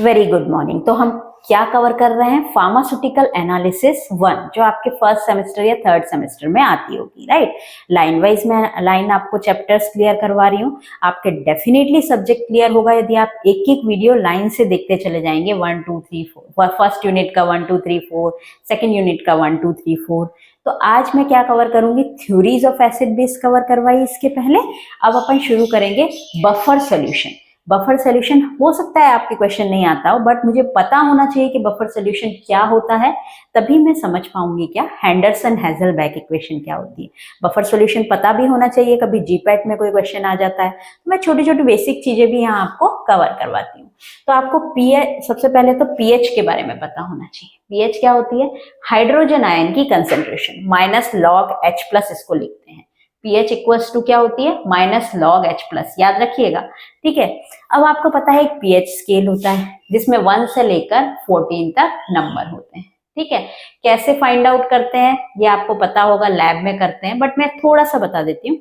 Very good morning. तो हम क्या कवर कर रहे हैं? फार्मास्यूटिकल एनालिसिस 1, जो आपके फर्स्ट सेमेस्टर या थर्ड सेमेस्टर में आती होगी, राइट। लाइन वाइज में लाइन आपको चैप्टर्स क्लियर करवा रही हूँ। आपके डेफिनेटली सब्जेक्ट क्लियर होगा यदि आप एक एक वीडियो लाइन से देखते चले जाएंगे। 1 2 3 4, फर्स्ट यूनिट का 1 2 3 4, सेकेंड यूनिट का 1 2 3 4। तो आज मैं क्या कवर करूंगी? Theories of acid base cover करवाई इसके पहले। अब अपन शुरू करेंगे बफर सोल्यूशन। बफर सोल्यूशन हो सकता है आपके क्वेश्चन नहीं आता हो, बट मुझे पता होना चाहिए कि बफर सोल्यूशन क्या होता है, तभी मैं समझ पाऊंगी क्या हेंडरसन हेजलबैक इक्वेशन क्या होती है। बफर सोल्यूशन पता भी होना चाहिए, कभी जीपैट में कोई क्वेश्चन आ जाता है तो मैं छोटी छोटी बेसिक चीजें भी यहाँ आपको कवर करवाती हूँ। तो आपको पीएच, सबसे पहले तो पीएच के बारे में पता होना चाहिए। पीएच क्या होती है? हाइड्रोजन आयन की concentration minus log H plus, इसको लिखते हैं। पीएच इक्वल्स टू क्या होती है? माइनस लॉग H प्लस, याद रखिएगा, ठीक है। अब आपको पता है एक पीएच स्केल होता है जिसमें 1 से लेकर 14 तक नंबर होते हैं, ठीक है। कैसे फाइंड आउट करते हैं ये आपको पता होगा, लैब में करते हैं, बट मैं थोड़ा सा बता देती हूँ।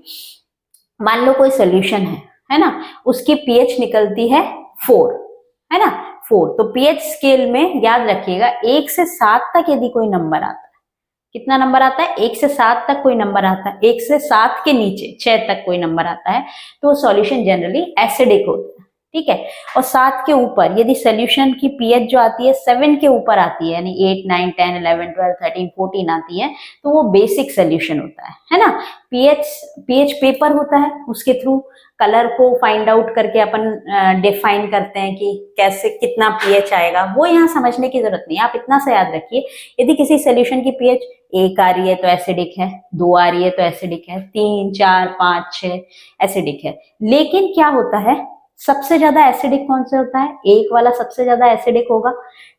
मान लो कोई सोल्यूशन है ना, उसकी पीएच निकलती है 4, है ना, 4। तो पीएच स्केल में याद रखिएगा 1 से 7 तक यदि कोई नंबर आता है, कितना नंबर आता है? 1 से 7 तक कोई नंबर आता है, 1 से 7 के नीचे 6 तक कोई नंबर आता है तो वो सॉल्यूशन जनरली एसिडिक होता है, ठीक है। और 7 के ऊपर यदि सोल्यूशन की पीएच जो आती है 7 के ऊपर आती है, यानी 8 9 10 11 12 13 14 आती है, तो वो बेसिक सोल्यूशन होता है ना। पीएच पेपर होता है, उसके थ्रू कलर को फाइंड आउट करके अपन डिफाइन करते हैं कि कैसे कितना पीएच आएगा। वो यहाँ समझने की जरूरत नहीं है, आप इतना सा याद रखिए, यदि किसी सोल्यूशन की पीएच 1 आ रही है तो एसिडिक है, 2 आ रही है तो एसिडिक है, 3 4 5 6 एसिडिक है। लेकिन क्या होता है, सबसे ज्यादा एसिडिक कौन से होता है? 1 वाला सबसे ज्यादा एसिडिक होगा।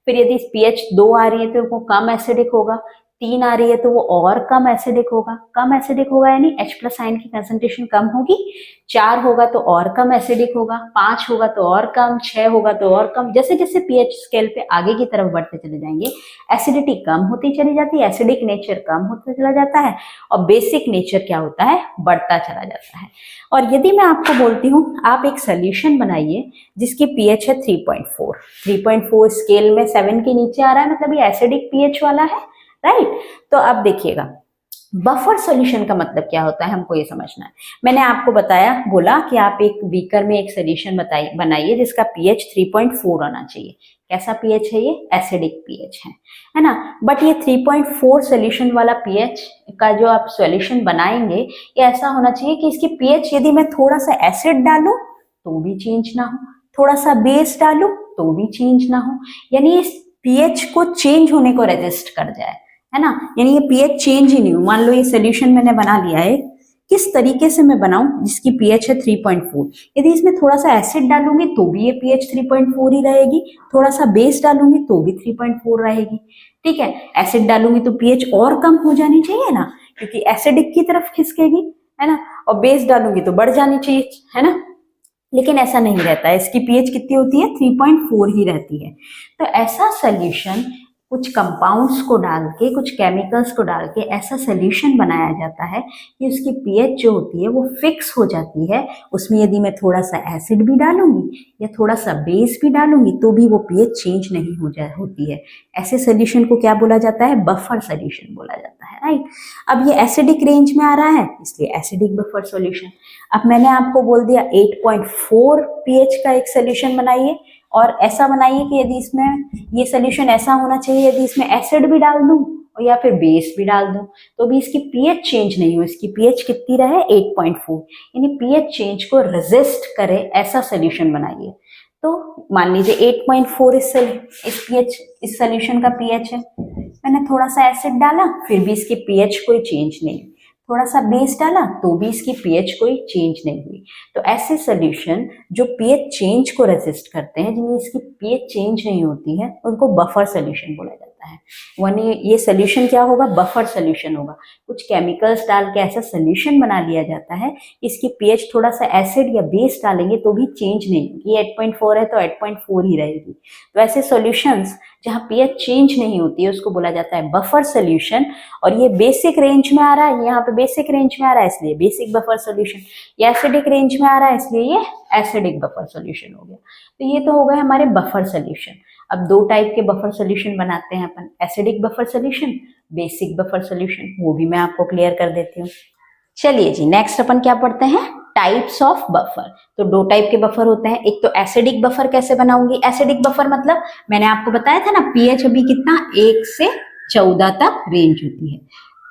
फिर यदि पीएच 2 आ रही है तो वो कम एसिडिक होगा, 3 आ रही है तो वो और कम एसिडिक होगा। कम एसिडिक होगा यानी H प्लस आयन की कंसेंट्रेशन कम होगी। 4 होगा तो और कम एसिडिक होगा, 5 होगा तो और कम, 6 होगा तो और कम। जैसे जैसे पीएच स्केल पे आगे की तरफ बढ़ते चले जाएंगे, एसिडिटी कम होती चली जाती है, एसिडिक नेचर कम होता चला जाता है, और बेसिक नेचर क्या होता है? बढ़ता चला जाता है। और यदि मैं आपको बोलती हूँ आप एक सोल्यूशन बनाइए जिसकी पीएच है 3.4, 3.4 स्केल में 7 के नीचे आ रहा है, मतलब ये एसिडिक पीएच वाला है, राइट। तो अब देखिएगा बफर सॉल्यूशन का मतलब क्या होता है, हमको ये समझना है। मैंने आपको बताया, बोला कि आप एक बीकर में एक सॉल्यूशन बनाइए जिसका पीएच 3.4 आना चाहिए। कैसा पीएच है ये? एसिडिक पीएच है ना। बट ये 3.4 सॉल्यूशन वाला पीएच का जो आप सॉल्यूशन बनाएंगे, ये ऐसा होना चाहिए कि इसकी पीएच यदि मैं थोड़ा सा एसिड डालूं तो भी चेंज ना हो, थोड़ा सा बेस डालूं तो भी चेंज ना हो, यानी इस पीएच को चेंज होने को रेजिस्ट कर जाए, है ना। यानी ये पीएच चेंज ही नहीं हो। मान लो ये सोल्यूशन मैंने बना लिया है, किस तरीके से मैं बनाऊं जिसकी पीएच है 3.4। यदि इसमें थोड़ा सा एसिड डालूंगी तो भी ये पीएच 3.4 ही रहेगी, थोड़ा सा बेस डालूंगी तो भी 3.4 रहेगी, ठीक है। एसिड डालूंगी तो पीएच और कम हो जानी चाहिए ना, क्योंकि एसिडिक की तरफ खिसकेगी, है ना। और बेस डालूंगी तो बढ़ जानी चाहिए, है ना। लेकिन ऐसा नहीं रहता है, इसकी पीएच कितनी होती है? 3.4 ही रहती है। तो ऐसा सोल्यूशन कुछ कंपाउंड्स को डाल के, कुछ केमिकल्स को डाल के ऐसा सोल्यूशन बनाया जाता है कि उसकी पीएच जो होती है वो फिक्स हो जाती है। उसमें यदि मैं थोड़ा सा एसिड भी डालूंगी या थोड़ा सा बेस भी डालूंगी तो भी वो पीएच चेंज नहीं होती है। ऐसे सोल्यूशन को क्या बोला जाता है? बफर सोल्यूशन बोला जाता है, राइट। अब ये एसिडिक रेंज में आ रहा है, इसलिए एसिडिक बफर सोल्यूशन। अब मैंने आपको बोल दिया 8.4 पीएच का एक सोल्यूशन बनाइए, और ऐसा बनाइए कि यदि इसमें ये सोल्यूशन ऐसा होना चाहिए, यदि इसमें एसिड भी डाल दूं और या फिर बेस भी डाल दूं तो भी इसकी पीएच चेंज नहीं हो। इसकी पीएच कितनी रहे? 8.4, यानी पीएच चेंज को रेजिस्ट करे ऐसा सोल्यूशन बनाइए। तो मान लीजिए 8.4 इस सोल्यूशन का पीएच है। मैंने थोड़ा सा एसिड डाला फिर भी इसकी पीएच कोई चेंज नहीं, थोड़ा सा बेस डाला तो भी इसकी पीएच कोई चेंज नहीं हुई। तो ऐसे सोल्यूशन जो पीएच चेंज को रेजिस्ट करते हैं, जिनमें इसकी पीएच चेंज नहीं होती है, उनको बफर सोल्यूशन बोला जाता है। होता है। ये सोल्यूशन क्या होगा, बफर सोल्यूशन होगा। कुछ केमिकल्स डाल के ऐसा सोल्यूशन बना लिया जाता है, इसकी पीएच थोड़ा सा एसिड या बेस डालेंगे तो भी चेंज नहीं होगी। 8.4 है तो 8.4 ही रहेगी। तो ऐसे सॉल्यूशंस जहाँ पीएच चेंज नहीं होती है उसको बोला जाता है बफर सोल्यूशन। और ये बेसिक रेंज में आ रहा है, यहाँ पे बेसिक रेंज में आ रहा है इसलिए बेसिक बफर सोल्यूशन। ये एसिडिक रेंज में आ रहा है इसलिए ये एसिडिक बफर सोल्यूशन हो गया। तो ये तो हो गए हमारे बफर सोल्यूशन। अब दो टाइप के बफर सोल्यूशन बनाते हैं अपन, acidic buffer solution, basic buffer solution, वो भी मैं आपको क्लियर कर देती हूँ। चलिए जी, नेक्स्ट अपन क्या पढ़ते हैं, टाइप्स ऑफ बफर। तो दो टाइप के बफर होते हैं, एक तो एसिडिक बफर कैसे बनाऊंगी। एसिडिक बफर मतलब मैंने आपको बताया था ना, पीएच अभी कितना 1 से 14 तक रेंज होती है,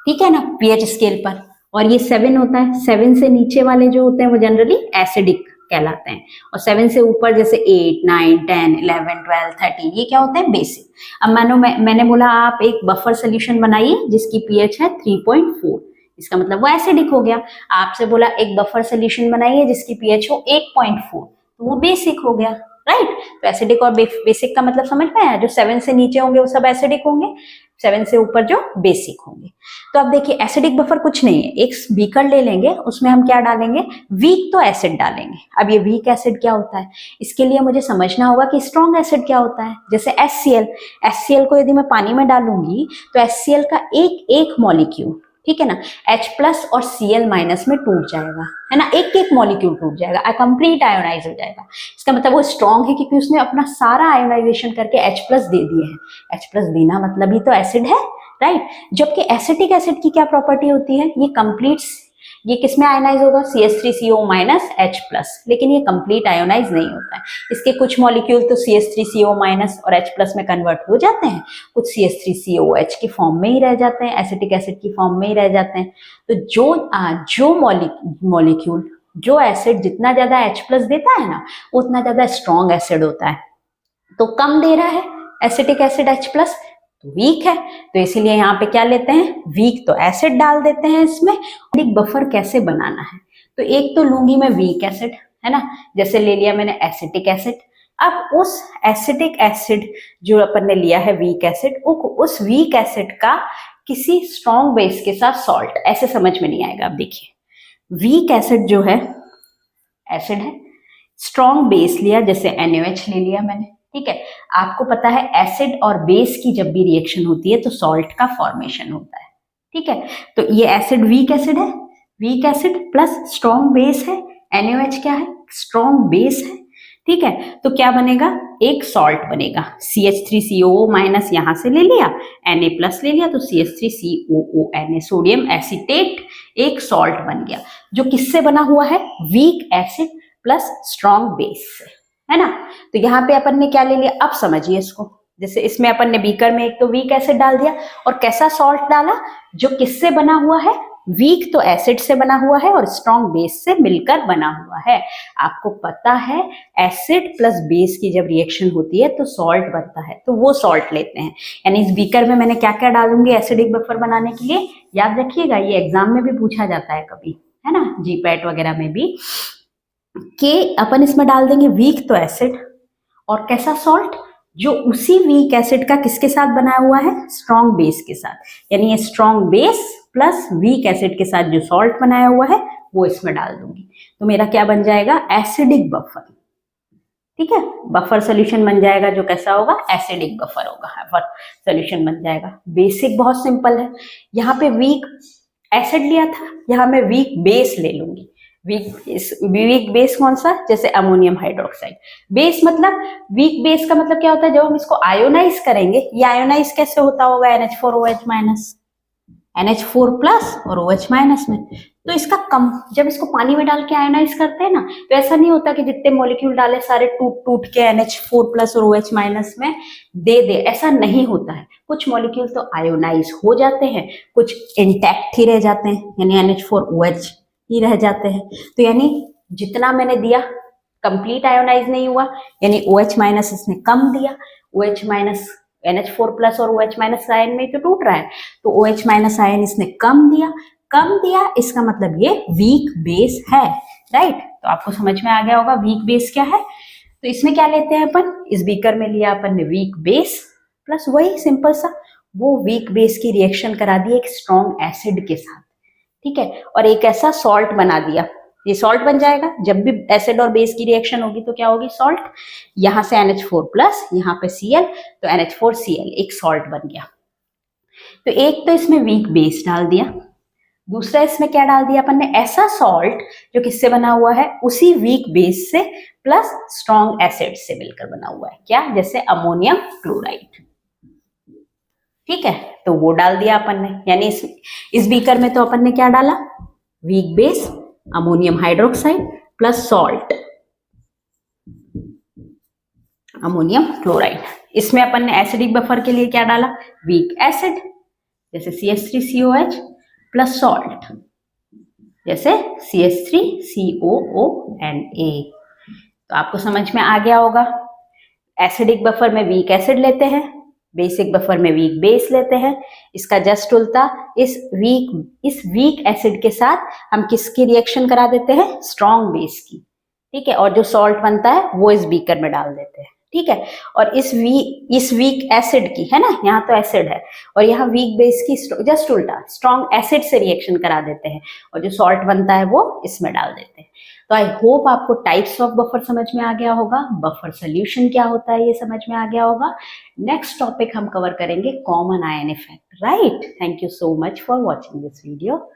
ठीक है ना, पीएच स्केल पर। और ये 7 होता है, 7 से नीचे वाले जो होते हैं वो जनरली एसिडिक कहलाते हैं, और 7 से ऊपर जैसे 8, 9, 10, 11, 12, 13 ये क्या होते हैं, बेसिक। अब मानो मैंने बोला आप एक बफर सोल्यूशन बनाइए जिसकी पीएच है 3.4, इसका मतलब वो एसिडिक हो गया। आपसे बोला एक बफर सोल्यूशन बनाइए जिसकी पीएच हो 1.4, तो वो बेसिक हो गया, राइट। तो एसिडिक और बेसिक का मतलब समझ में आया, जो 7 से नीचे होंगे वो सब एसिडिक होंगे, 7 से ऊपर जो बेसिक होंगे। तो अब देखिए एसिडिक बफर कुछ नहीं है, एक बीकर ले लेंगे, उसमें हम क्या डालेंगे, वीक तो एसिड डालेंगे। अब ये वीक एसिड क्या होता है, इसके लिए मुझे समझना होगा कि स्ट्रॉन्ग एसिड क्या होता है। जैसे HCl को यदि मैं पानी में डालूंगी तो HCl का एक मॉलिक्यूल, ठीक है ना, H+ और Cl- में टूट जाएगा, है ना, एक मॉलिक्यूल टूट जाएगा, कंप्लीट आयोनाइज हो जाएगा। इसका मतलब वो स्ट्रॉन्ग है क्योंकि उसने अपना सारा आयोनाइजेशन करके H+ दे दिए हैं। H+ देना मतलब ही तो एसिड है, राइट। जबकि एसिटिक एसिड की क्या प्रॉपर्टी होती है, ये किसमें आयोनाइज होगा, CH3CO- H+, लेकिन ये कंप्लीट आयोनाइज नहीं होता है। इसके कुछ मॉलिक्यूल तो CH3CO- और H+ में कन्वर्ट हो जाते हैं, कुछ CH3COOH की फॉर्म में ही रह जाते हैं, एसिटिक एसिड की फॉर्म में ही रह जाते हैं। तो जो मॉलिक्यूल जो एसिड जितना ज्यादा H+ देता है ना, उतना ज्यादा स्ट्रॉन्ग एसिड होता है। तो कम दे रहा है एसिटिक एसिड H+, तो वीक है, तो इसीलिए यहाँ पे क्या लेते हैं, वीक तो एसिड डाल देते हैं इसमें। एसिडिक बफर कैसे बनाना है, तो एक तो लूंगी मैं वीक एसिड, है ना, जैसे ले लिया मैंने एसिटिक एसिड। अब उस एसिटिक एसिड जो अपन ने लिया है वीक एसिड, उस वीक एसिड का किसी स्ट्रॉन्ग बेस के साथ सॉल्ट, ऐसे समझ में नहीं आएगा। अब देखिए वीक एसिड जो है एसिड है, स्ट्रॉन्ग बेस लिया जैसे NaOH ले लिया मैंने, ठीक है। आपको पता है एसिड और बेस की जब भी रिएक्शन होती है तो सॉल्ट का फॉर्मेशन होता है, ठीक है। तो ये एसिड वीक एसिड है, weak acid plus strong base है, NaOH क्या है, स्ट्रॉन्ग बेस है, ठीक है। तो क्या बनेगा, एक सॉल्ट बनेगा, CH3COO- यहां से ले लिया, Na+ ले लिया, तो CH3COONA, सोडियम एसीटेट, एक सॉल्ट बन गया, जो किससे बना हुआ है, weak acid plus strong base से, है ना। तो यहाँ पे अपन ने क्या ले लिया, अब समझिए इसको, जैसे इसमें अपन ने बीकर में एक तो वीक एसिड डाल दिया और कैसा सॉल्ट डाला, जो किससे बना हुआ है, वीक तो एसिड से बना हुआ है और स्ट्रॉन्ग बेस से मिलकर बना हुआ है। आपको पता है एसिड प्लस बेस की जब रिएक्शन होती है तो सॉल्ट बनता है, तो वो सॉल्ट लेते हैं। यानी इस बीकर में मैंने क्या क्या डालूंगी एसिडिक बफर बनाने के लिए, याद रखिएगा, ये एग्जाम में भी पूछा जाता है कभी, है ना, GPAT वगैरह में भी, कि अपन इसमें डाल देंगे वीक तो एसिड और कैसा सॉल्ट, जो उसी वीक एसिड का किसके साथ बनाया हुआ है, स्ट्रॉन्ग बेस के साथ। यानी ये strong base plus weak acid के साथ जो सॉल्ट बनाया हुआ है वो इसमें डाल दूंगी, तो मेरा क्या बन जाएगा, एसिडिक बफर, ठीक है। बफर सोल्यूशन बन जाएगा जो कैसा होगा, एसिडिक बफर होगा, बफर सोल्यूशन बन जाएगा। बेसिक बहुत सिंपल है, यहाँ पे वीक एसिड लिया था, यहाँ मैं वीक बेस ले लूंगी। वीक बेस कौन सा, जैसे अमोनियम हाइड्रोक्साइड। बेस मतलब, वीक बेस का मतलब क्या होता है, जब हम इसको आयोनाइज करेंगे, ये आयोनाइज कैसे होता होगा, NH4OH-, NH4+ और OH- में। तो इसका कम, जब इसको पानी में डाल के आयोनाइज करते हैं ना, तो ऐसा नहीं होता कि जितने मॉलिक्यूल डाले सारे टूट के NH4+ और OH- में दे, ऐसा नहीं होता है। कुछ मॉलिक्यूल तो आयोनाइज हो जाते हैं, कुछ इंटैक्ट ही रह जाते हैं, यानी NH4OH ही रह जाते हैं। तो यानी जितना मैंने दिया कंप्लीट आयोनाइज नहीं हुआ, यानी OH- इसने कम दिया, OH- NH4+ और OH- आयन में तो टूट रहा है, तो OH- आयन इसने कम दिया, इसका मतलब ये वीक बेस है, राइट। तो आपको समझ में आ गया होगा वीक बेस क्या है। तो इसमें क्या लेते हैं अपन, इस बीकर में लिया अपन ने वीक बेस प्लस वही सिंपल सा वो वीक बेस की रिएक्शन करा दी एक स्ट्रॉन्ग एसिड के साथ, ठीक है, और एक ऐसा सॉल्ट बना दिया। ये सॉल्ट बन जाएगा, जब भी एसिड और बेस की रिएक्शन होगी तो क्या होगी, सॉल्ट। यहां से NH4 प्लस, यहाँ पे Cl, तो NH4Cl एक सॉल्ट बन गया। तो एक तो इसमें वीक बेस डाल दिया, दूसरा इसमें क्या डाल दिया अपन ने, ऐसा सॉल्ट जो किससे बना हुआ है, उसी वीक बेस से प्लस स्ट्रॉन्ग एसिड से मिलकर बना हुआ है, क्या, जैसे अमोनियम क्लोराइड, ठीक है। तो वो डाल दिया अपन ने, यानी इस बीकर में तो अपन ने क्या डाला, weak base ammonium hydroxide plus salt ammonium chloride. इसमें अपन ने एसिडिक बफर के लिए क्या डाला, वीक एसिड जैसे CH3COH प्लस सॉल्ट जैसे CH3COONA। तो आपको समझ में आ गया होगा, एसिडिक बफर में वीक एसिड लेते हैं, बेसिक बफर में वीक बेस लेते हैं। इसका जस्ट उल्टा, इस वीक एसिड के साथ हम किसकी रिएक्शन करा देते हैं, स्ट्रॉन्ग बेस की, ठीक है, और जो सॉल्ट बनता है वो इस बीकर में डाल देते हैं, ठीक है। और इस वीक एसिड की, है ना, यहाँ तो एसिड है, और यहाँ वीक बेस की जस्ट उल्टा स्ट्रॉन्ग एसिड से रिएक्शन करा देते हैं, और जो सॉल्ट बनता है वो इसमें डाल देते हैं। तो आई होप आपको टाइप्स ऑफ बफर समझ में आ गया होगा, बफर सोल्यूशन क्या होता है ये समझ में आ गया होगा। नेक्स्ट टॉपिक हम कवर करेंगे common ion effect, right. Thank you so much for watching this video.